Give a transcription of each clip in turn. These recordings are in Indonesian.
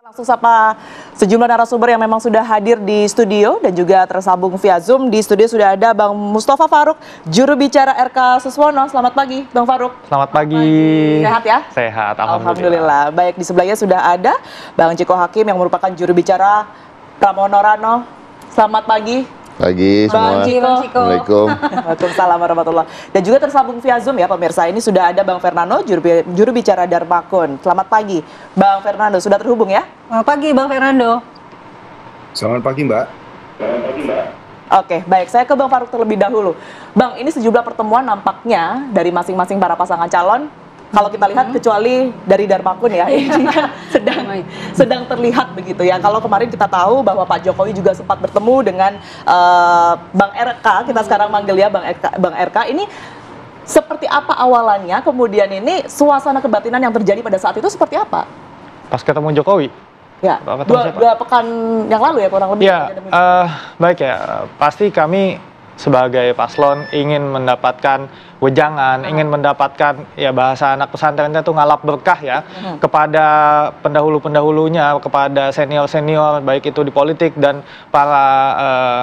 Langsung sapa sejumlah narasumber yang memang sudah hadir di studio dan juga tersambung via Zoom. Di studio sudah ada Bang Mustafa Faruk, juru bicara RK Suswono. Selamat pagi, Bang Faruk. Selamat pagi. Sehat ya? Sehat, Alhamdulillah. Baik, di sebelahnya sudah ada Bang Ciko Hakim yang merupakan juru bicara Pramono Rano. Selamat pagi. Pagi semua. Bang Ciko. Assalamualaikum. Waalaikumsalam warahmatullahi. Dan juga tersambung via Zoom ya pemirsa. Ini sudah ada Bang Fernando, juru bicara Darmakun. Selamat pagi, Bang Fernando. Sudah terhubung ya? Selamat pagi, Bang Fernando. Selamat pagi, Mbak. Oke, baik. Saya ke Bang Faruk terlebih dahulu. Bang, ini sejumlah pertemuan nampaknya dari masing-masing para pasangan calon. Kalau kita lihat kecuali dari Darmakun ya, ini kan sedang terlihat begitu ya. Kalau kemarin kita tahu bahwa Pak Jokowi juga sempat bertemu dengan Bang RK, kita sekarang manggil ya Bang RK. Ini seperti apa awalannya, kemudian ini suasana kebatinan yang terjadi pada saat itu seperti apa? Pas ketemu Jokowi? Ya, dua pekan yang lalu ya kurang lebih. Ya, baik ya. Pasti kami sebagai paslon ingin mendapatkan wejangan, ingin mendapatkan ya bahasa anak pesantrennya itu ngalap berkah ya kepada pendahulu-pendahulunya, kepada senior-senior baik itu di politik dan para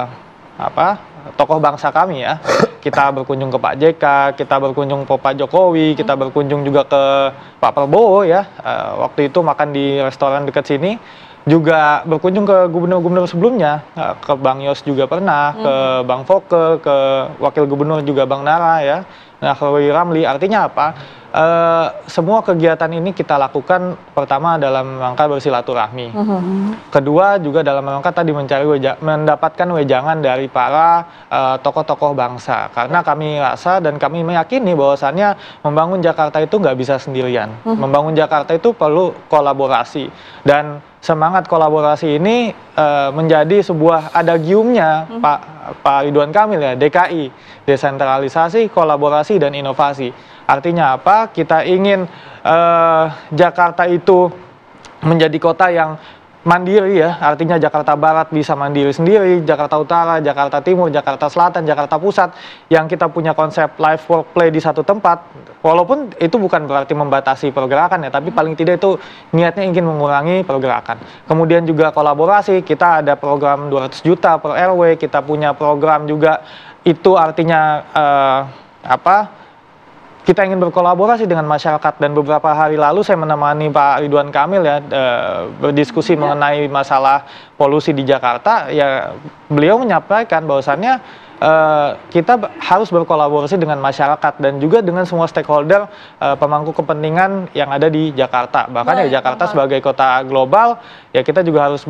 tokoh bangsa kami ya. Kita berkunjung ke Pak JK, kita berkunjung ke Pak Jokowi, kita berkunjung juga ke Pak Prabowo ya. Waktu itu makan di restoran dekat sini. Juga berkunjung ke gubernur-gubernur sebelumnya, ke Bang Yos juga pernah, ke Bang Foke, ke Wakil Gubernur juga Bang Nara ya, Nakhrawi Ramli. Artinya apa? Semua kegiatan ini kita lakukan pertama dalam rangka bersilaturahmi. Kedua juga dalam rangka tadi mendapatkan wejangan dari para tokoh-tokoh bangsa. Karena kami rasa dan kami meyakini bahwasannya membangun Jakarta itu nggak bisa sendirian. Membangun Jakarta itu perlu kolaborasi. Dan semangat kolaborasi ini menjadi sebuah adagiumnya Pak Ridwan Kamil ya, DKI, desentralisasi, kolaborasi, dan inovasi. Artinya apa? Kita ingin Jakarta itu menjadi kota yang mandiri ya, artinya Jakarta Barat bisa mandiri sendiri, Jakarta Utara, Jakarta Timur, Jakarta Selatan, Jakarta Pusat, yang kita punya konsep life work play di satu tempat. Walaupun itu bukan berarti membatasi pergerakan ya, tapi paling tidak itu niatnya ingin mengurangi pergerakan. Kemudian juga kolaborasi, kita ada program 200 juta per RW, kita punya program juga itu artinya kita ingin berkolaborasi dengan masyarakat. Dan beberapa hari lalu saya menemani Pak Ridwan Kamil ya berdiskusi mengenai masalah polusi di Jakarta. Ya beliau menyampaikan bahwasannya kita harus berkolaborasi dengan masyarakat dan juga dengan semua stakeholder pemangku kepentingan yang ada di Jakarta. Bahkan ya Jakarta sebagai kota global ya kita juga harus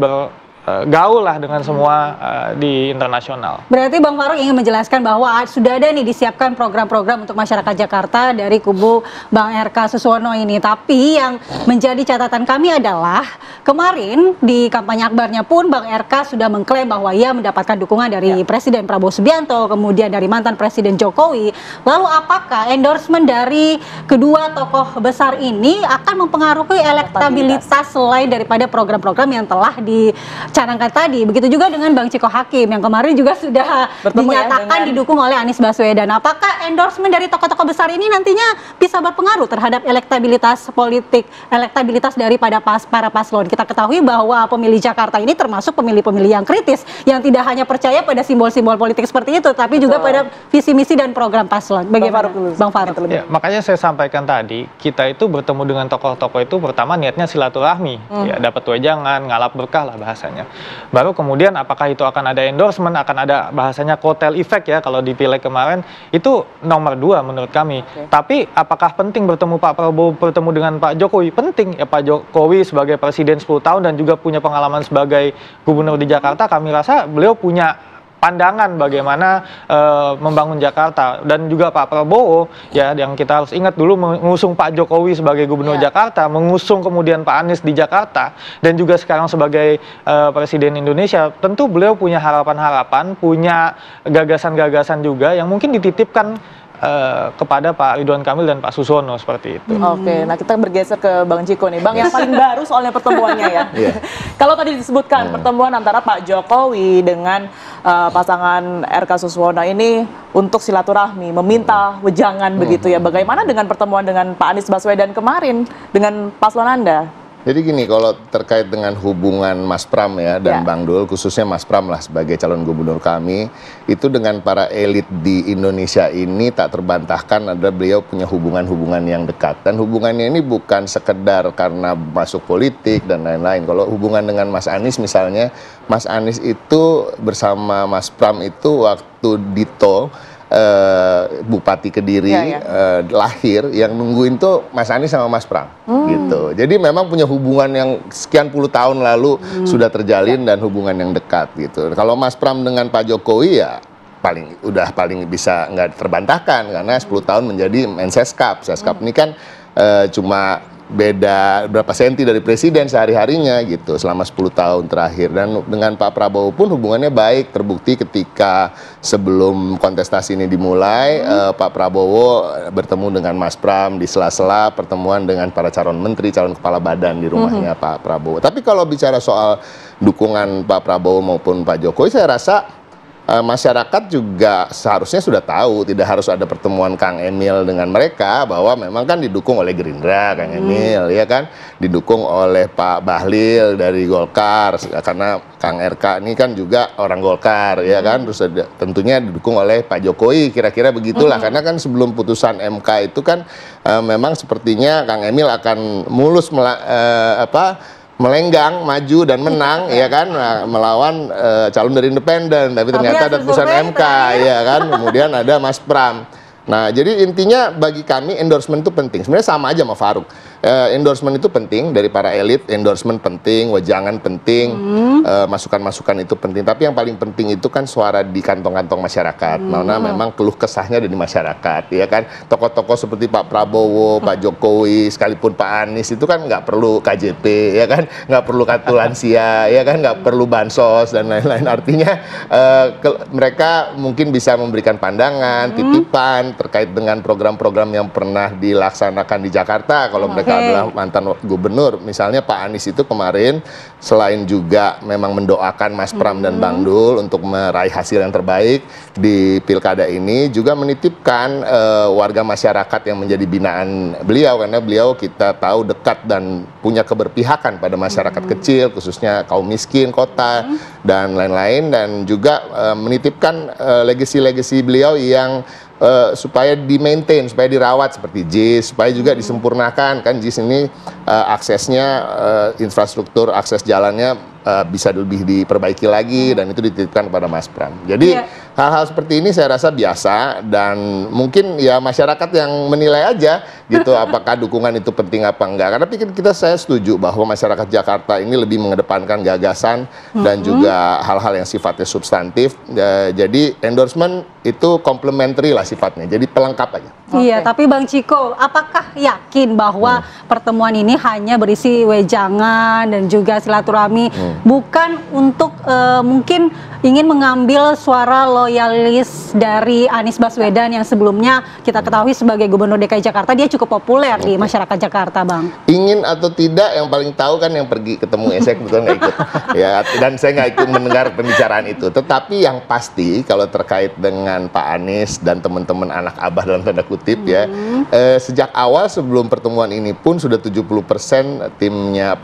gaul lah dengan semua di internasional. Berarti Bang Faruk ingin menjelaskan bahwa sudah ada nih disiapkan program-program untuk masyarakat Jakarta dari kubu Bang RK Suswono ini. Tapi yang menjadi catatan kami adalah kemarin di kampanye akbarnya pun Bang RK sudah mengklaim bahwa ia mendapatkan dukungan dari Presiden Prabowo Subianto, kemudian dari mantan Presiden Jokowi. Lalu apakah endorsement dari kedua tokoh besar ini akan mempengaruhi elektabilitas selain daripada program-program yang telah dicanangkan tadi? Begitu juga dengan Bang Ciko Hakim yang kemarin juga sudah dinyatakan didukung oleh Anies Baswedan. Apakah endorsement dari tokoh-tokoh besar ini nantinya bisa berpengaruh terhadap elektabilitas politik, elektabilitas daripada para paslon? Kita ketahui bahwa pemilih Jakarta ini termasuk pemilih-pemilih yang kritis, yang tidak hanya percaya pada simbol-simbol politik seperti itu, tapi juga pada visi misi dan program paslon. Bagaimana, Bang Faruk? Ya, makanya saya sampaikan tadi, kita itu bertemu dengan tokoh-tokoh itu pertama niatnya silaturahmi, ya dapat wejangan, ngalap berkah lah bahasanya. Baru kemudian apakah itu akan ada endorsement, akan ada bahasanya kotel effect ya kalau di pileg kemarin, itu nomor 2 menurut kami. Tapi apakah penting bertemu Pak Prabowo bertemu dengan Pak Jokowi? Penting ya, Pak Jokowi sebagai presiden 10 tahun dan juga punya pengalaman sebagai gubernur di Jakarta, kami rasa beliau punya pandangan bagaimana membangun Jakarta. Dan juga Pak Prabowo ya, yang kita harus ingat dulu mengusung Pak Jokowi sebagai gubernur Jakarta, mengusung kemudian Pak Anies di Jakarta, dan juga sekarang sebagai presiden Indonesia. Tentu beliau punya harapan-harapan, punya gagasan-gagasan juga yang mungkin dititipkan kepada Pak Ridwan Kamil dan Pak Suswono seperti itu. Oke, nah kita bergeser ke Bang Ciko nih. Bang, yang paling baru soalnya pertemuannya ya. Kalau tadi disebutkan pertemuan antara Pak Jokowi dengan pasangan RK Suswono ini untuk silaturahmi, meminta wejangan begitu ya. Bagaimana dengan pertemuan dengan Pak Anies Baswedan kemarin dengan paslon Anda? Jadi gini, kalau terkait dengan hubungan Mas Pram ya dan Bang Dul, khususnya Mas Pram lah sebagai calon gubernur kami, itu dengan para elit di Indonesia ini tak terbantahkan ada beliau punya hubungan-hubungan yang dekat. Dan hubungannya ini bukan sekedar karena masuk politik dan lain-lain. Kalau hubungan dengan Mas Anies misalnya, Mas Anies itu bersama Mas Pram itu waktu di tol, Bupati Kediri lahir, yang nungguin tuh Mas Anies sama Mas Pram gitu. Jadi memang punya hubungan yang sekian puluh tahun lalu sudah terjalin dan hubungan yang dekat gitu. Kalau Mas Pram dengan Pak Jokowi ya paling bisa nggak terbantahkan karena 10 tahun menjadi Menseskap. Seskap ini kan cuma beda berapa senti dari presiden sehari-harinya gitu selama 10 tahun terakhir. Dan dengan Pak Prabowo pun hubungannya baik, terbukti ketika sebelum kontestasi ini dimulai Pak Prabowo bertemu dengan Mas Pram di sela-sela pertemuan dengan para calon menteri, calon kepala badan di rumahnya Pak Prabowo. Tapi kalau bicara soal dukungan Pak Prabowo maupun Pak Jokowi, saya rasa masyarakat juga seharusnya sudah tahu, tidak harus ada pertemuan Kang Emil dengan mereka, bahwa memang kan didukung oleh Gerindra, Kang Emil, ya kan, didukung oleh Pak Bahlil dari Golkar, karena Kang RK ini kan juga orang Golkar, ya kan, terus tentunya didukung oleh Pak Jokowi, kira-kira begitulah, karena kan sebelum putusan MK itu kan memang sepertinya Kang Emil akan mulus melenggang, maju dan menang, ya kan, melawan calon dari independen, tapi ternyata ada putusan MK, ya kan, kemudian ada Mas Pram. Nah, jadi intinya bagi kami endorsement itu penting. Sebenarnya sama aja sama Faruk. Endorsement itu penting dari para elit, endorsement penting, wejangan penting, masukan-masukan itu penting. Tapi yang paling penting itu kan suara di kantong-kantong masyarakat. Mana memang keluh kesahnya ada di masyarakat, ya kan. Tokoh-tokoh seperti Pak Prabowo, Pak Jokowi, sekalipun Pak Anies itu kan nggak perlu KJP, ya kan, nggak perlu kartu lansia, ya kan, nggak perlu bansos dan lain-lain. Artinya mereka mungkin bisa memberikan pandangan, titipan terkait dengan program-program yang pernah dilaksanakan di Jakarta. Kalau mereka adalah mantan gubernur, misalnya Pak Anies itu kemarin selain juga memang mendoakan Mas Pram dan Bang Dul untuk meraih hasil yang terbaik di pilkada ini, juga menitipkan warga masyarakat yang menjadi binaan beliau, karena beliau kita tahu dekat dan punya keberpihakan pada masyarakat kecil, khususnya kaum miskin kota dan lain-lain, dan juga menitipkan legasi-legasi beliau yang supaya di-maintain, supaya dirawat seperti JIS, supaya juga disempurnakan, kan JIS ini aksesnya, infrastruktur akses jalannya bisa lebih diperbaiki lagi, dan itu dititipkan kepada Mas Pram. Jadi hal-hal seperti ini saya rasa biasa, dan mungkin ya masyarakat yang menilai aja gitu apakah dukungan itu penting apa enggak. Karena saya setuju bahwa masyarakat Jakarta ini lebih mengedepankan gagasan dan juga hal-hal yang sifatnya substantif. Jadi endorsement itu complementary lah sifatnya, jadi pelengkap aja. Iya, tapi Bang Ciko, apakah yakin bahwa pertemuan ini hanya berisi wejangan dan juga silaturahmi, bukan untuk mungkin ingin mengambil suara loyalis dari Anies Baswedan yang sebelumnya kita ketahui sebagai Gubernur DKI Jakarta, dia cukup populer di masyarakat Jakarta, Bang? Ingin atau tidak, yang paling tahu kan yang pergi ketemu, saya kebetulan nggak ikut, ya, dan saya nggak ikut mendengar pembicaraan itu. Tetapi yang pasti kalau terkait dengan Pak Anies dan teman-teman anak abah dalam tanda kutip ya, sejak awal sebelum pertemuan ini pun sudah 70% timnya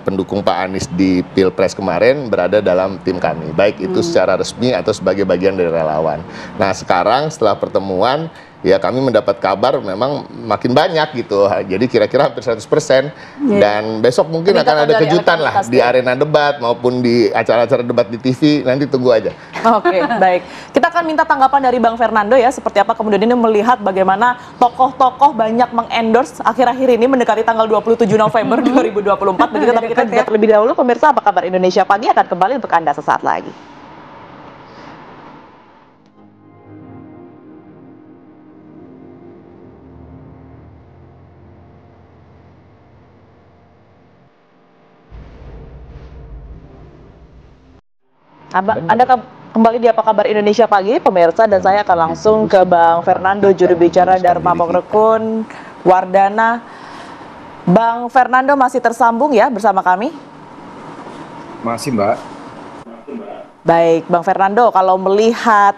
pendukung Pak Anies di Pilpres kemarin berada dalam tim kami, baik itu secara resmi atau sebagai bagian dari relawan. Nah, sekarang setelah pertemuan ya kami mendapat kabar memang makin banyak gitu, jadi kira-kira hampir 100%, dan besok mungkin akan ada kejutan lah di arena debat maupun di acara-acara debat di TV, nanti tunggu aja. Oke, baik. Kita akan minta tanggapan dari Bang Fernando ya, seperti apa kemudian ini melihat bagaimana tokoh-tokoh banyak mengendorse akhir-akhir ini mendekati tanggal 27 November 2024, begitu. Tapi kita juga terlebih dahulu, pemirsa, apa kabar Indonesia Pagi akan kembali untuk Anda sesaat lagi. Anda kembali di Apa Kabar Indonesia Pagi, pemirsa, dan saya akan langsung ke Bang Fernando, juru bicara Dharma Pokrekun Wardana. Bang Fernando masih tersambung ya bersama kami? Masih, Mbak. Baik, Bang Fernando, kalau melihat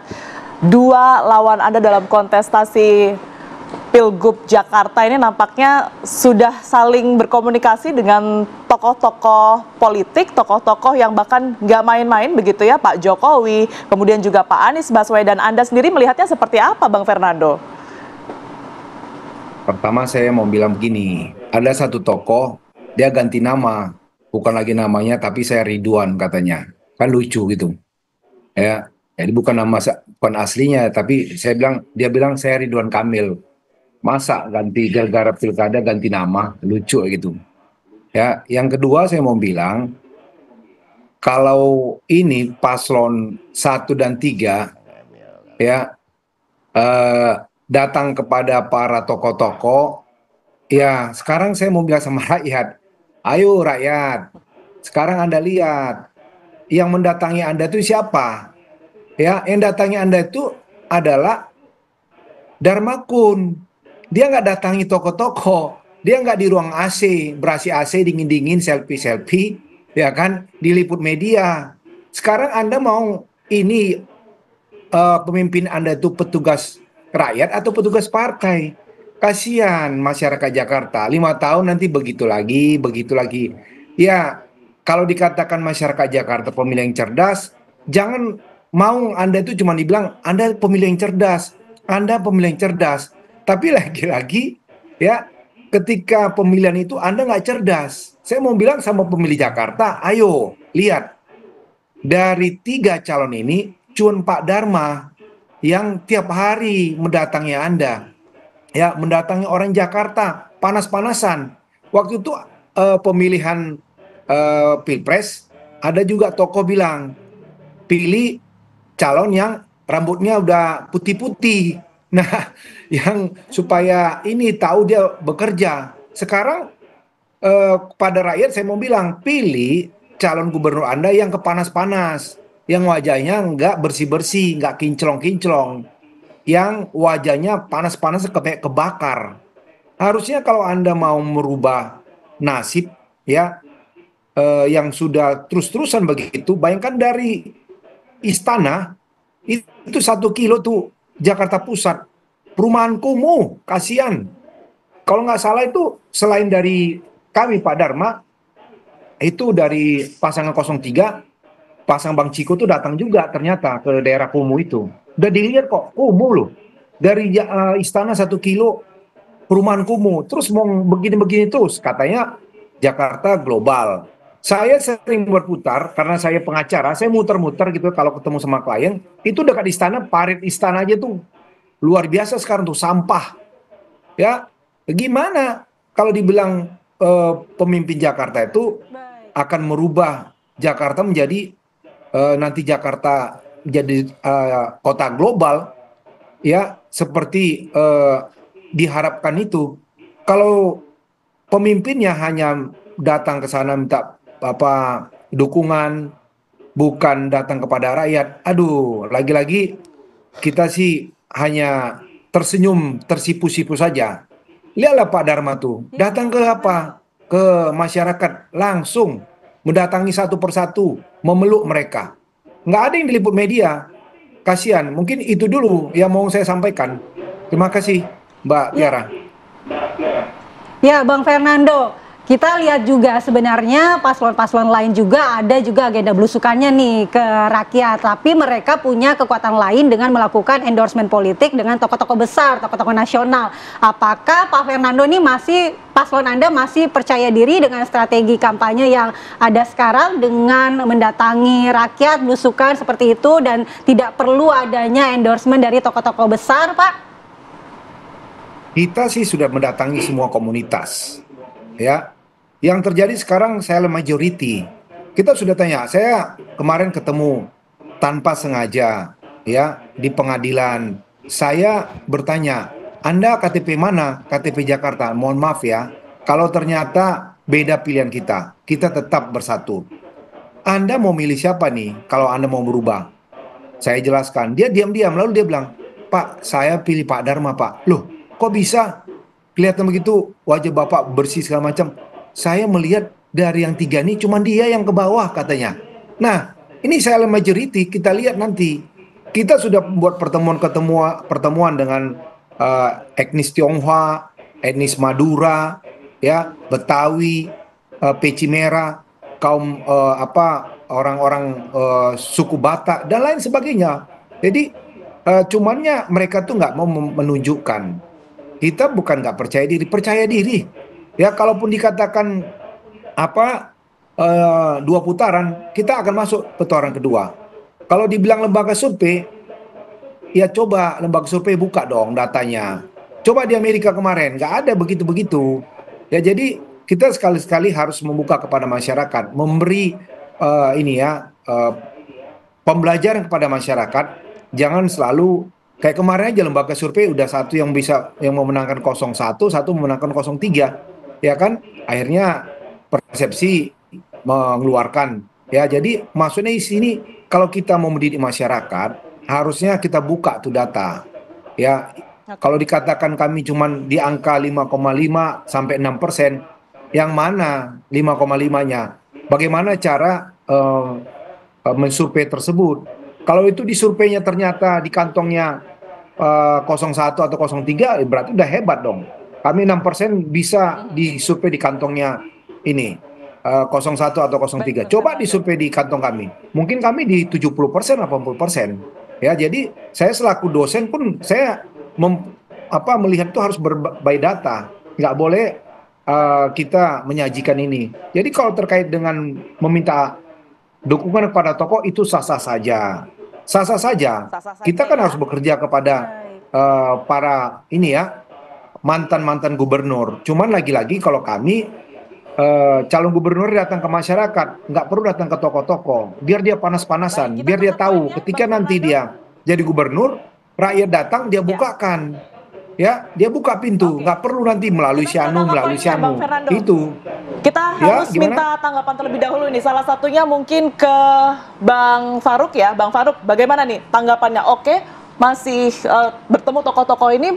dua lawan Anda dalam kontestasi Pilgub Jakarta ini nampaknya sudah saling berkomunikasi dengan tokoh-tokoh politik, tokoh-tokoh yang bahkan nggak main-main begitu ya, Pak Jokowi, kemudian juga Pak Anies Baswedan. Anda sendiri melihatnya seperti apa, Bang Fernando? Pertama saya mau bilang begini, ada satu tokoh, dia ganti nama, bukan lagi namanya, tapi saya Ridwan katanya, kan lucu gitu, ya. Jadi bukan bukan aslinya, tapi dia bilang saya Ridwan Kamil. Masa ganti gara-gara pilkada ganti nama, lucu gitu. Ya, yang kedua saya mau bilang, kalau ini paslon 1 dan 3, ya, datang kepada para tokoh-tokoh, ya sekarang saya mau bilang sama rakyat, ayo rakyat, sekarang Anda lihat, yang mendatangi Anda itu siapa? Ya, yang datangi Anda itu adalah Darmakun. Dia nggak datangi tokoh-tokoh, dia nggak di ruang AC, ber-AC dingin-dingin, selfie-selfie, ya kan, diliput media. Sekarang Anda mau ini pemimpin Anda itu petugas rakyat atau petugas partai? Kasihan masyarakat Jakarta, 5 tahun nanti begitu lagi, begitu lagi. Ya, kalau dikatakan masyarakat Jakarta pemilih yang cerdas, jangan mau Anda itu cuma dibilang Anda pemilih yang cerdas, Anda pemilih yang cerdas. Tapi lagi-lagi ya, ketika pemilihan itu Anda nggak cerdas. Saya mau bilang sama pemilih Jakarta, ayo lihat, dari 3 calon ini cuma Pak Dharma yang tiap hari mendatangi Anda, ya, mendatangi orang Jakarta panas-panasan. Waktu itu pemilihan Pilpres, ada juga tokoh bilang pilih calon yang rambutnya udah putih-putih. Nah, yang supaya ini tahu dia bekerja. Sekarang pada rakyat saya mau bilang, pilih calon gubernur Anda yang kepanas-panas, yang wajahnya nggak bersih-bersih, nggak kinclong-kinclong, yang wajahnya panas-panas kayak kebakar. Harusnya kalau Anda mau merubah nasib, ya, yang sudah terus-terusan begitu, bayangkan dari istana, itu 1 kilo tuh, Jakarta Pusat, perumahan kumuh, kasihan. Kalau nggak salah itu selain dari kami Pak Dharma, itu dari pasangan 03, pasang Bang Ciko tuh datang juga ternyata ke daerah kumuh itu. Udah dilihat kok, kumuh loh. Dari istana 1 kilo, perumahan kumuh. Terus mau begini-begini terus, katanya Jakarta global. Saya sering berputar, karena saya pengacara, saya muter-muter gitu kalau ketemu sama klien, itu dekat istana, parit istana aja tuh, luar biasa sekarang tuh, sampah. Ya, gimana kalau dibilang pemimpin Jakarta itu akan merubah Jakarta menjadi, nanti Jakarta menjadi kota global, ya, seperti diharapkan itu. Kalau pemimpinnya hanya datang ke sana minta dukungan, bukan datang kepada rakyat, aduh, lagi-lagi kita sih hanya tersenyum, tersipu-sipu saja. Lihatlah Pak Dharma tuh, datang ke apa? Ke masyarakat, langsung mendatangi satu persatu, memeluk mereka. Nggak ada yang diliput media. Kasihan, mungkin itu dulu yang mau saya sampaikan. Terima kasih, Mbak Tiara. Ya, Bang Fernando. Kita lihat juga sebenarnya paslon-paslon lain juga ada juga agenda belusukannya nih ke rakyat. Tapi mereka punya kekuatan lain dengan melakukan endorsement politik dengan tokoh-tokoh besar, tokoh-tokoh nasional. Apakah Pak Fernando ini paslon Anda masih percaya diri dengan strategi kampanye yang ada sekarang dengan mendatangi rakyat, belusukan seperti itu dan tidak perlu adanya endorsement dari tokoh-tokoh besar, Pak? Kita sih sudah mendatangi semua komunitas, ya. Yang terjadi sekarang saya majority. Kita sudah tanya, saya kemarin ketemu tanpa sengaja, ya, di pengadilan. Saya bertanya, Anda KTP mana? KTP Jakarta. Mohon maaf ya, kalau ternyata beda pilihan kita tetap bersatu. Anda mau milih siapa nih kalau Anda mau berubah? Saya jelaskan, dia diam-diam, lalu dia bilang, Pak, saya pilih Pak Dharma, Pak. Loh, kok bisa? Kelihatan begitu, wajah Bapak bersih segala macam. Saya melihat dari yang 3 ini cuma dia yang ke bawah katanya. Nah, ini saya majority, kita lihat nanti. Kita sudah membuat pertemuan dengan etnis Tionghoa, etnis Madura, ya, Betawi, Peci Merah, kaum orang-orang suku Batak dan lain sebagainya. Jadi cumannya mereka tuh nggak mau menunjukkan. Kita bukan nggak percaya diri. Ya, kalaupun dikatakan dua putaran, kita akan masuk putaran kedua. Kalau dibilang lembaga survei, ya coba lembaga survei buka dong datanya. Coba di Amerika kemarin, nggak ada begitu-begitu. Ya, jadi kita sekali-sekali harus membuka kepada masyarakat, memberi pembelajaran kepada masyarakat. Jangan selalu kayak kemarin aja lembaga survei udah satu yang memenangkan 01, satu memenangkan 03, ya kan? Akhirnya persepsi mengeluarkan. Ya, jadi maksudnya di sini kalau kita mau mendidik masyarakat, harusnya kita buka tuh data. Ya, kalau dikatakan kami cuman di angka 5,5 sampai 6%, yang mana 5,5-nya? Bagaimana cara mensurvei tersebut? Kalau itu disurveinya ternyata di kantongnya 01 atau 03, berarti udah hebat dong. Kami 6% bisa disurvei di kantongnya ini 01 atau 03. Coba disurvei di kantong kami. Mungkin kami di 70%, 80%. Ya, jadi saya selaku dosen pun saya melihat itu harus by data. Nggak boleh kita menyajikan ini. Jadi kalau terkait dengan meminta dukungan kepada tokoh itu sah-sah saja. Sah-sah saja. Kita kan harus bekerja kepada para mantan-mantan gubernur. Cuman lagi-lagi kalau kami calon gubernur datang ke masyarakat, nggak perlu datang ke tokoh-tokoh, biar dia panas-panasan, biar dia tahu ketika nanti dia jadi gubernur, rakyat datang dia bukakan, ya, dia buka pintu, nggak perlu nanti melalui Syanu, itu. Kita harus minta tanggapan terlebih dahulu nih, salah satunya mungkin ke Bang Farouk ya, Bang Farouk, bagaimana nih tanggapannya? Oke, masih bertemu tokoh-tokoh ini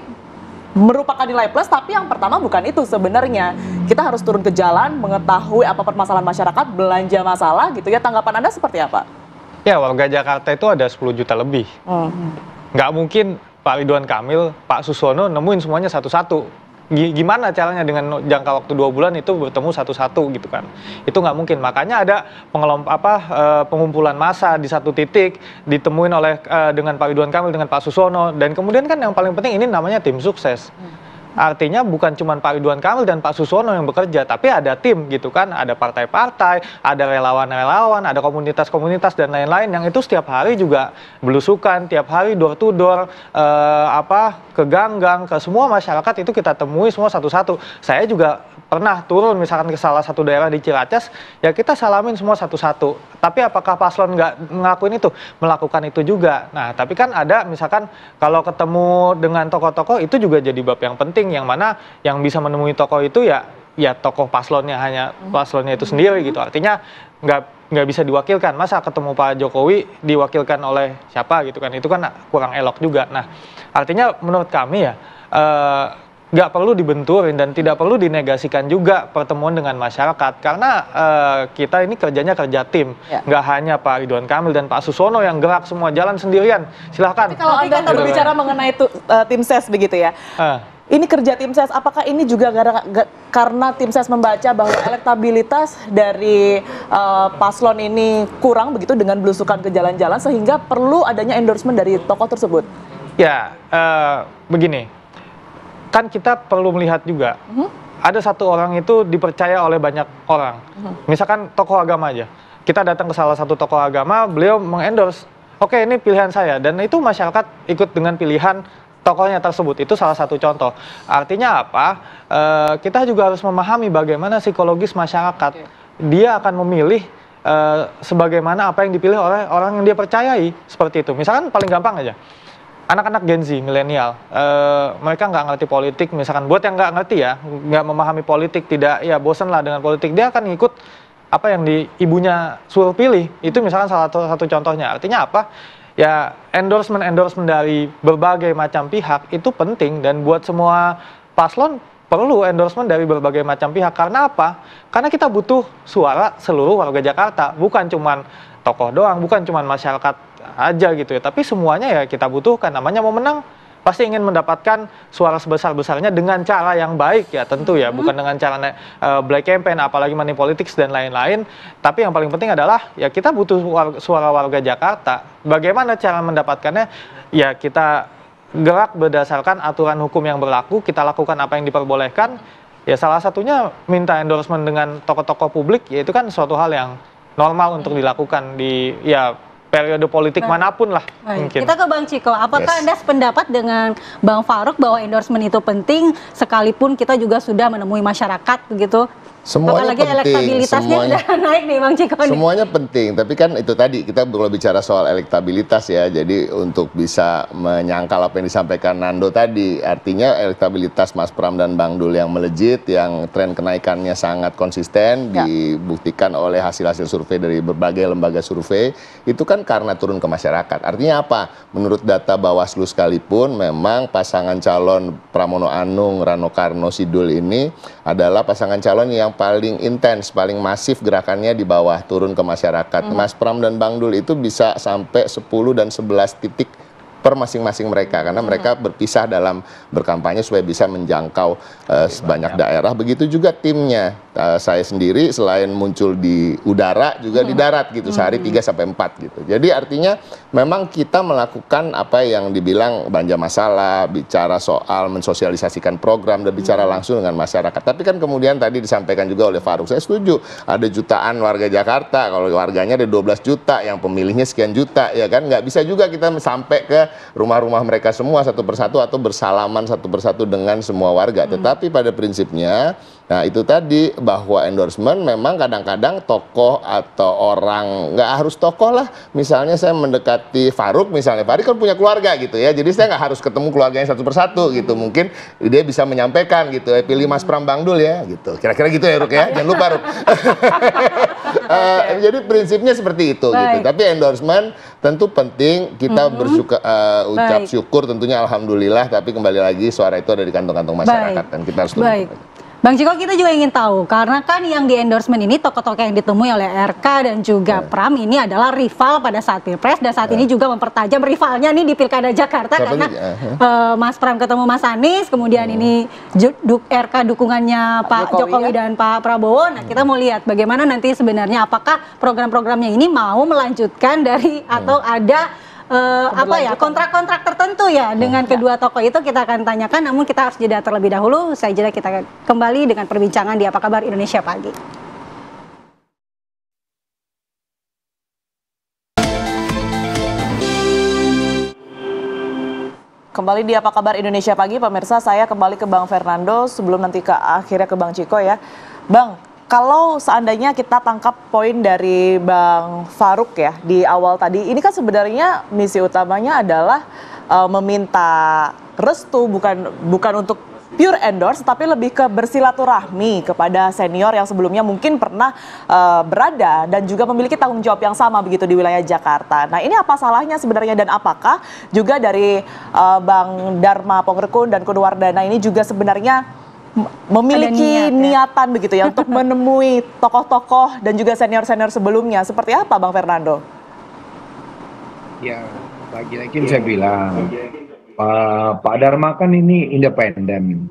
merupakan nilai plus, tapi yang pertama bukan itu sebenarnya. Kita harus turun ke jalan, mengetahui apa permasalahan masyarakat, belanja masalah gitu ya. Tanggapan Anda seperti apa? Ya, warga Jakarta itu ada 10 juta lebih. Nggak mungkin Pak Ridwan Kamil, Pak Susono nemuin semuanya satu-satu. Gimana caranya dengan jangka waktu 2 bulan itu bertemu satu-satu gitu kan? Itu nggak mungkin. Makanya ada pengumpulan massa di satu titik ditemuin dengan Pak Ridwan Kamil, dengan Pak Susono, dan kemudian kan yang paling penting ini namanya tim sukses. Artinya bukan cuma Pak Ridwan Kamil dan Pak Susono yang bekerja, tapi ada tim gitu kan, ada partai-partai, ada relawan-relawan, ada komunitas-komunitas dan lain-lain yang itu setiap hari juga belusukan, tiap hari door to door, ke gang-gang, ke semua masyarakat itu kita temui semua satu-satu. Saya juga pernah turun misalkan ke salah satu daerah di Ciracas, ya kita salamin semua satu-satu. Tapi apakah paslon nggak ngelakuin itu? Melakukan itu juga. Nah, tapi kan ada misalkan kalau ketemu dengan tokoh-tokoh itu juga jadi bab yang penting, yang mana yang bisa menemui tokoh itu ya tokoh paslonnya, hanya paslonnya itu sendiri gitu. Artinya nggak bisa diwakilkan. Masa ketemu Pak Jokowi diwakilkan oleh siapa gitu kan? Itu kan kurang elok juga. Nah, artinya menurut kami ya nggak perlu dibenturin dan tidak perlu dinegasikan juga pertemuan dengan masyarakat, karena kita ini kerjanya kerja tim, nggak hanya Pak Ridwan Kamil dan Pak Susono yang gerak semua jalan sendirian. Silahkan. Tapi kalau Anda berbicara mengenai tim ses begitu ya, ini kerja tim ses, apakah ini juga karena tim ses membaca bahwa elektabilitas dari paslon ini kurang begitu dengan belusukan ke jalan-jalan sehingga perlu adanya endorsement dari tokoh tersebut? Ya, begini. Kan kita perlu melihat juga, ada satu orang itu dipercaya oleh banyak orang. Misalkan tokoh agama aja. Kita datang ke salah satu tokoh agama, beliau mengendorse, oke ini pilihan saya. Dan itu masyarakat ikut dengan pilihan tokohnya tersebut. Itu salah satu contoh. Artinya apa? Kita juga harus memahami bagaimana psikologis masyarakat. Dia akan memilih sebagaimana apa yang dipilih oleh orang yang dia percayai. Seperti itu. Misalkan paling gampang aja. Anak-anak Gen Z, milenial, mereka nggak ngerti politik, misalkan buat yang nggak ngerti ya, nggak memahami politik, tidak ya bosan lah dengan politik, dia akan ngikut apa yang ibunya suruh pilih. Itu misalkan salah satu contohnya. Artinya apa? Ya endorsement dari berbagai macam pihak itu penting, dan buat semua paslon perlu endorsement dari berbagai macam pihak. Karena apa? Karena kita butuh suara seluruh warga Jakarta, bukan cuman tokoh doang, bukan cuman masyarakat aja gitu ya, tapi semuanya ya kita butuhkan. Namanya mau menang pasti ingin mendapatkan suara sebesar-besarnya dengan cara yang baik ya tentu ya, bukan dengan cara black campaign, apalagi money politics dan lain-lain. Tapi yang paling penting adalah ya kita butuh suara warga Jakarta. Bagaimana cara mendapatkannya? Ya kita gerak berdasarkan aturan hukum yang berlaku, kita lakukan apa yang diperbolehkan. Ya salah satunya minta endorsement dengan tokoh-tokoh publik, ya itu kan suatu hal yang normal untuk dilakukan di ya periode politik manapun lah. Mungkin. Kita ke Bang Ciko, apakah Yes. Anda sependapat dengan Bang Farouk bahwa endorsement itu penting sekalipun kita juga sudah menemui masyarakat begitu? Semuanya Apalagi penting, elektabilitasnya semuanya. udah naik nih Bang Ciko nih. Semuanya penting, tapi kan itu tadi kita kalau bicara soal elektabilitas ya, jadi untuk bisa menyangkal apa yang disampaikan Nando tadi, artinya elektabilitas Mas Pram dan Bang Dul yang melejit, yang tren kenaikannya sangat konsisten, dibuktikan oleh hasil-hasil survei dari berbagai lembaga survei, itu kan karena turun ke masyarakat. Artinya apa? Menurut data Bawaslu sekalipun, memang pasangan calon Pramono Anung, Rano Karno, Sidul ini adalah pasangan calon yang paling intens, paling masif gerakannya di bawah, turun ke masyarakat. Mas Pram dan Bang Dul itu bisa sampai 10 dan 11 titik per masing-masing mereka, karena mereka berpisah dalam berkampanye supaya bisa menjangkau sebanyak daerah. Begitu juga timnya, saya sendiri selain muncul di udara juga di darat gitu, sehari 3-4 gitu. Jadi artinya memang kita melakukan apa yang dibilang belanja masalah, bicara soal mensosialisasikan program dan bicara langsung dengan masyarakat. Tapi kan kemudian tadi disampaikan juga oleh Farouk, saya setuju, ada jutaan warga Jakarta, kalau warganya ada 12 juta, yang pemilihnya sekian juta, ya kan, nggak bisa juga kita sampai ke rumah-rumah mereka semua satu persatu atau bersalaman satu persatu dengan semua warga. Tetapi pada prinsipnya, nah itu tadi, bahwa endorsement memang kadang-kadang tokoh atau orang, nggak harus tokoh lah, misalnya saya mendekati Farouk misalnya, Farouk kan punya keluarga gitu ya, jadi saya nggak harus ketemu keluarganya satu persatu gitu, mungkin dia bisa menyampaikan gitu, pilih Mas Pram Bang Dul ya gitu, kira-kira gitu ya Ruk ya, jangan lupa Ruk. Jadi prinsipnya seperti itu gitu. Tapi endorsement tentu penting, kita ucap syukur tentunya, alhamdulillah, tapi kembali lagi suara itu ada di kantong-kantong masyarakat dan kita harus tunduk. Bang Ciko, kita juga ingin tahu, karena kan yang di endorsement ini tokoh-tokoh yang ditemui oleh RK dan juga Pram ini adalah rival pada saat Pilpres, dan saat ini juga mempertajam rivalnya nih di Pilkada Jakarta. Siapa karena Mas Pram ketemu Mas Anies, kemudian ini RK dukungannya Pak Jokowi dan Pak Prabowo. Nah, kita mau lihat bagaimana nanti sebenarnya, apakah program-programnya ini mau melanjutkan dari atau ada kontrak-kontrak tertentu ya dengan kedua tokoh itu. Kita akan tanyakan, namun kita harus jeda terlebih dahulu. Usai jeda kita kembali dengan perbincangan di Apa Kabar Indonesia Pagi. Kembali di Apa Kabar Indonesia Pagi, pemirsa, saya kembali ke Bang Fernando sebelum nanti akhirnya ke Bang Ciko ya. Bang, kalau seandainya kita tangkap poin dari Bang Farouk ya di awal tadi, ini kan sebenarnya misi utamanya adalah meminta restu, bukan untuk pure endorse, tapi lebih ke bersilaturahmi kepada senior yang sebelumnya mungkin pernah berada dan juga memiliki tanggung jawab yang sama begitu di wilayah Jakarta. Nah, ini apa salahnya sebenarnya, dan apakah juga dari Bang Dharma Pongrekun dan Kunwardana ini juga sebenarnya memiliki niatan begitu ya untuk menemui tokoh-tokoh dan juga senior-senior sebelumnya. Seperti apa Bang Fernando? Ya, lagi-lagi saya bilang, Pak Dharma kan ini independen.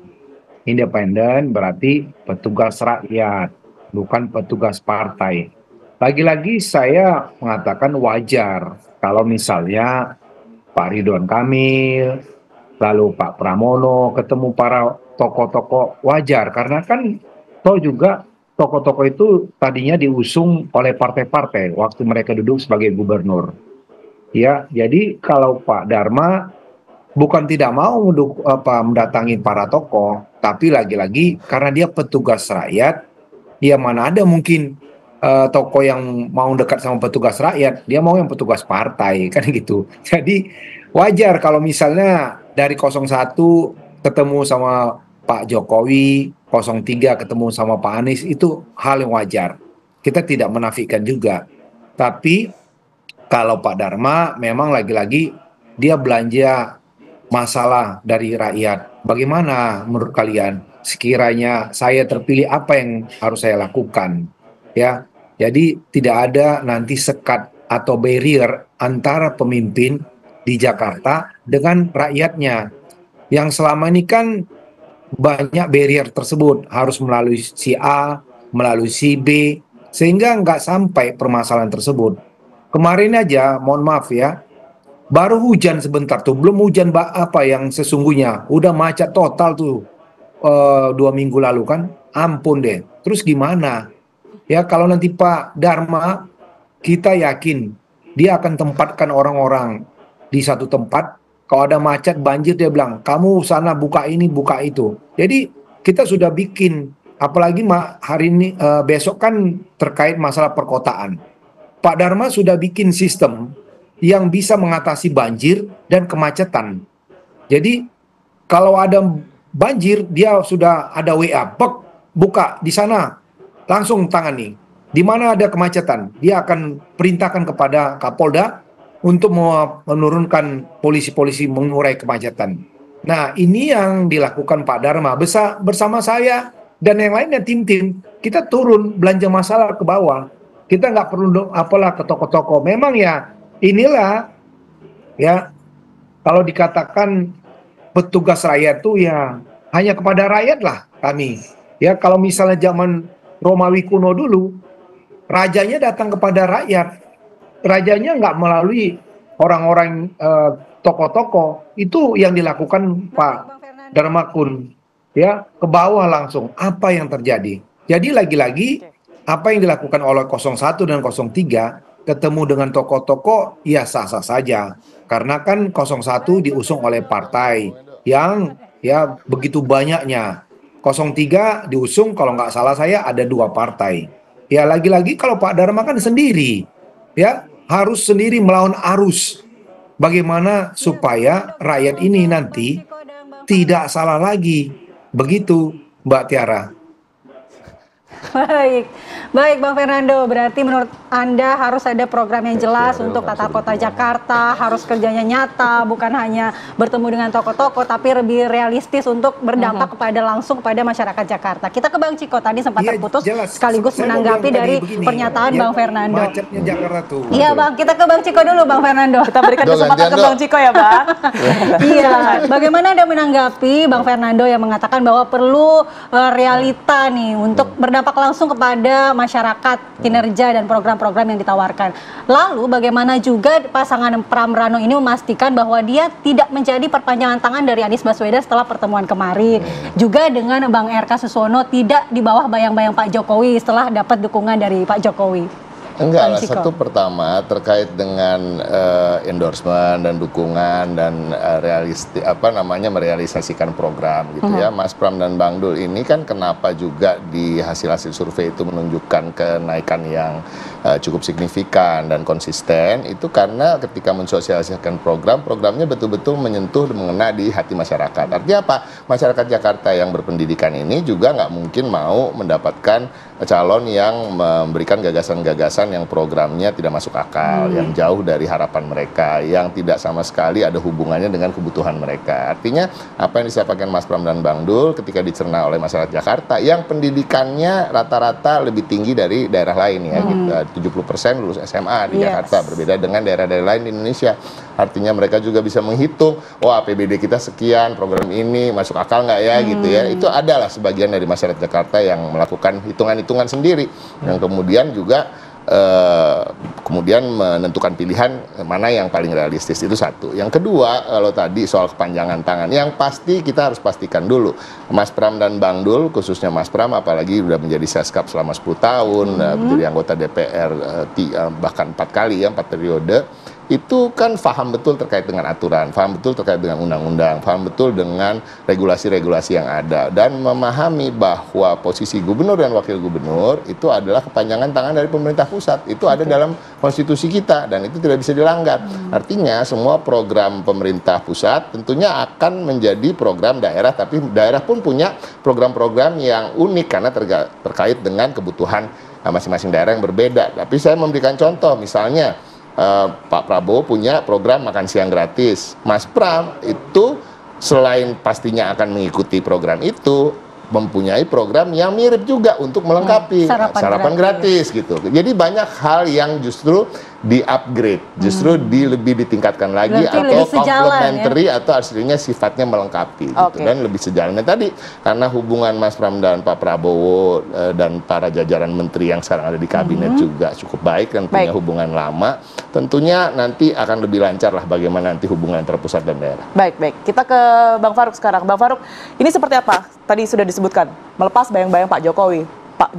Independen berarti petugas rakyat, bukan petugas partai. Lagi-lagi saya mengatakan wajar kalau misalnya Pak Ridwan Kamil, lalu Pak Pramono ketemu para tokoh-tokoh, wajar, karena kan toh juga tokoh-tokoh itu tadinya diusung oleh partai-partai waktu mereka duduk sebagai gubernur. Ya, jadi kalau Pak Dharma bukan tidak mau mendatangi para tokoh, tapi lagi-lagi karena dia petugas rakyat, dia mana ada mungkin tokoh yang mau dekat sama petugas rakyat, dia mau yang petugas partai kan gitu. Jadi wajar kalau misalnya dari 01 ketemu sama Pak Jokowi, 03 ketemu sama Pak Anies, itu hal yang wajar. Kita tidak menafikan juga. Tapi kalau Pak Dharma memang lagi-lagi dia belanja masalah dari rakyat. Bagaimana menurut kalian? Sekiranya saya terpilih, apa yang harus saya lakukan? Ya, jadi tidak ada nanti sekat atau barrier antara pemimpin di Jakarta dengan rakyatnya. Yang selama ini kan banyak barrier tersebut, harus melalui si A, melalui si B, sehingga nggak sampai permasalahan tersebut. Kemarin aja, mohon maaf ya, baru hujan sebentar tuh, belum hujan apa yang sesungguhnya, udah macet total tuh 2 minggu lalu kan, ampun deh. Terus gimana? Ya kalau nanti Pak Dharma, kita yakin dia akan tempatkan orang-orang di satu tempat. Kalau ada macet, banjir, dia bilang, kamu sana buka ini, buka itu. Jadi kita sudah bikin, apalagi hari ini, besok kan terkait masalah perkotaan. Pak Dharma sudah bikin sistem yang bisa mengatasi banjir dan kemacetan. Jadi kalau ada banjir, dia sudah ada WA, buka di sana, langsung tangani. Di mana ada kemacetan, dia akan perintahkan kepada Kapolda untuk menurunkan polisi-polisi mengurai kemacetan. Nah, ini yang dilakukan Pak Dharma bersama saya dan yang lainnya, tim-tim. Kita turun belanja masalah ke bawah. Kita nggak perlu apalah ke toko-toko. Memang ya inilah ya, kalau dikatakan petugas rakyat tuh ya hanya kepada rakyat lah kami. Ya kalau misalnya zaman Romawi kuno dulu, rajanya datang kepada rakyat. Rajanya nggak melalui orang-orang toko-toko. Itu yang dilakukan Pak Dharmakun, ya ke bawah langsung. Apa yang terjadi? Jadi lagi-lagi apa yang dilakukan oleh 01 dan 03 ketemu dengan toko-toko ya sah-sah saja. Karena kan 01 diusung oleh partai yang ya begitu banyaknya. 03 diusung kalau nggak salah saya ada 2 partai. Ya lagi-lagi kalau Pak Dharma kan sendiri, ya harus sendiri melawan arus. Bagaimana supaya rakyat ini nanti tidak salah lagi. Begitu Mbak Tiara. Baik Bang Fernando, berarti menurut Anda harus ada program yang jelas untuk tata kota Jakarta, harus kerjanya nyata, bukan hanya bertemu dengan tokoh-tokoh, tapi lebih realistis untuk berdampak langsung kepada masyarakat Jakarta. Kita ke Bang Ciko, tadi sempat terputus, sekaligus menanggapi dari pernyataan Bang Fernando. Macetnya Jakarta tuh. Iya Bang, kita ke Bang Ciko dulu Bang Fernando. Kita berikan kesempatan ke Bang Ciko ya Bang. Iya, bagaimana Anda menanggapi Bang Fernando yang mengatakan bahwa perlu realita nih untuk berdampak langsung kepada masyarakat, kinerja dan program-program yang ditawarkan. Lalu bagaimana juga pasangan Pram Rano ini memastikan bahwa dia tidak menjadi perpanjangan tangan dari Anies Baswedan setelah pertemuan kemarin. Juga dengan Bang RK Suswono tidak di bawah bayang-bayang Pak Jokowi setelah dapat dukungan dari Pak Jokowi. Enggak lah, satu pertama terkait dengan endorsement dan dukungan dan merealisasikan program gitu ya. Mas Pram dan Bang Dul ini kan kenapa juga di hasil-hasil survei itu menunjukkan kenaikan yang cukup signifikan dan konsisten, itu karena ketika mensosialisasikan programnya betul-betul menyentuh dan mengena di hati masyarakat. Artinya apa? Masyarakat Jakarta yang berpendidikan ini juga nggak mungkin mau mendapatkan calon yang memberikan gagasan-gagasan yang programnya tidak masuk akal, yang jauh dari harapan mereka, yang tidak sama sekali ada hubungannya dengan kebutuhan mereka. Artinya apa yang disampaikan Mas Pram dan Bang Dul ketika dicerna oleh masyarakat Jakarta yang pendidikannya rata-rata lebih tinggi dari daerah lain ya, gitu. 70% lulus SMA di Jakarta, berbeda dengan daerah-daerah lain di Indonesia. Artinya mereka juga bisa menghitung, oh APBD kita sekian, program ini masuk akal nggak ya, gitu ya. Itu adalah sebagian dari masyarakat Jakarta yang melakukan hitungan-hitungan sendiri, yang kemudian juga kemudian menentukan pilihan mana yang paling realistis. Itu satu. Yang kedua, kalau tadi soal kepanjangan tangan, yang pasti kita harus pastikan dulu Mas Pram dan Bang Dul, khususnya Mas Pram apalagi sudah menjadi Seskap selama 10 tahun, menjadi anggota DPR bahkan 4 kali ya, 4 periode, itu kan paham betul terkait dengan aturan, paham betul terkait dengan undang-undang, paham betul dengan regulasi-regulasi yang ada, dan memahami bahwa posisi gubernur dan wakil gubernur itu adalah kepanjangan tangan dari pemerintah pusat. Itu ada dalam konstitusi kita dan itu tidak bisa dilanggar. Artinya semua program pemerintah pusat tentunya akan menjadi program daerah, tapi daerah pun punya program-program yang unik karena terkait dengan kebutuhan masing-masing daerah yang berbeda. Tapi saya memberikan contoh, misalnya Pak Prabowo punya program makan siang gratis. Mas Pram itu selain pastinya akan mengikuti program itu, mempunyai program yang mirip juga untuk melengkapi sarapan gratis gitu. Jadi banyak hal yang justru di-upgrade, justru lebih ditingkatkan lagi. Berarti atau lebih sejalan, complementary atau aslinya sifatnya melengkapi gitu. Dan lebih sejalan. Nah, tadi karena hubungan Mas Pram dan Pak Prabowo dan para jajaran menteri yang sekarang ada di kabinet juga cukup baik dan punya hubungan lama, tentunya nanti akan lebih lancar lah bagaimana nanti hubungan antara pusat dan daerah. Baik. Kita ke Bang Faruk sekarang. Bang Faruk, ini seperti apa? Tadi sudah disebutkan, melepas bayang-bayang Pak Jokowi,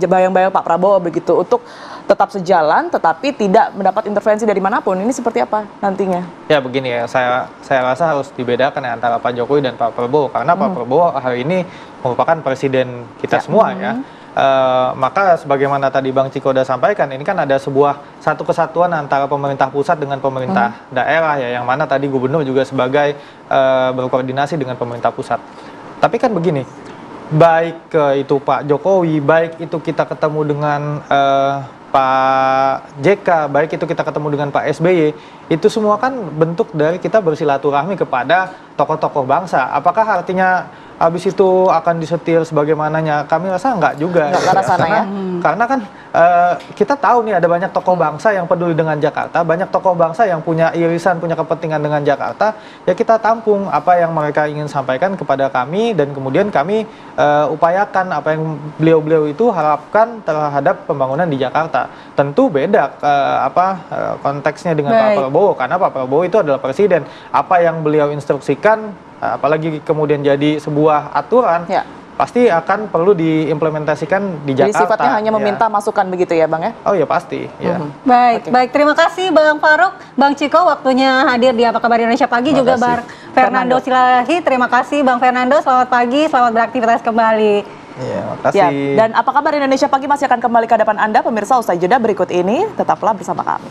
bayang-bayang Pak Prabowo begitu, untuk tetap sejalan tetapi tidak mendapat intervensi dari manapun. Ini seperti apa nantinya? Ya begini ya, saya rasa harus dibedakan ya antara Pak Jokowi dan Pak Prabowo, karena Pak Prabowo hari ini merupakan presiden kita semua ya. Maka sebagaimana tadi Bang Ciko udah sampaikan, ini kan ada satu kesatuan antara pemerintah pusat dengan pemerintah daerah ya, yang mana tadi gubernur juga sebagai berkoordinasi dengan pemerintah pusat. Tapi kan begini, baik itu Pak Jokowi, baik itu kita ketemu dengan Pak JK, baik itu kita ketemu dengan Pak SBY, itu semua kan bentuk dari kita bersilaturahmi kepada tokoh-tokoh bangsa. Apakah artinya habis itu akan disetir sebagaimananya? Kami rasa enggak juga. Enggak ke arah sana ya. Karena kan kita tahu nih ada banyak tokoh bangsa yang peduli dengan Jakarta, banyak tokoh bangsa yang punya irisan, punya kepentingan dengan Jakarta. Ya kita tampung apa yang mereka ingin sampaikan kepada kami, dan kemudian kami upayakan apa yang beliau-beliau itu harapkan terhadap pembangunan di Jakarta. Tentu beda konteksnya dengan Pak Prabowo, karena Pak Prabowo itu adalah presiden. Apa yang beliau instruksikan, apalagi kemudian jadi sebuah aturan, pasti akan perlu diimplementasikan di Jakarta. Jadi sifatnya hanya meminta masukan begitu ya Bang ya? Oh ya pasti. Ya. Baik. Terima kasih Bang Faruk, Bang Ciko waktunya hadir di Apa Kabar Indonesia Pagi, juga Bang Fernando Silalahi. Terima kasih Bang Fernando, selamat pagi, selamat beraktivitas kembali. Iya, makasih. Dan Apa Kabar Indonesia Pagi masih akan kembali ke hadapan Anda pemirsa usai jeda berikut ini, tetaplah bersama kami.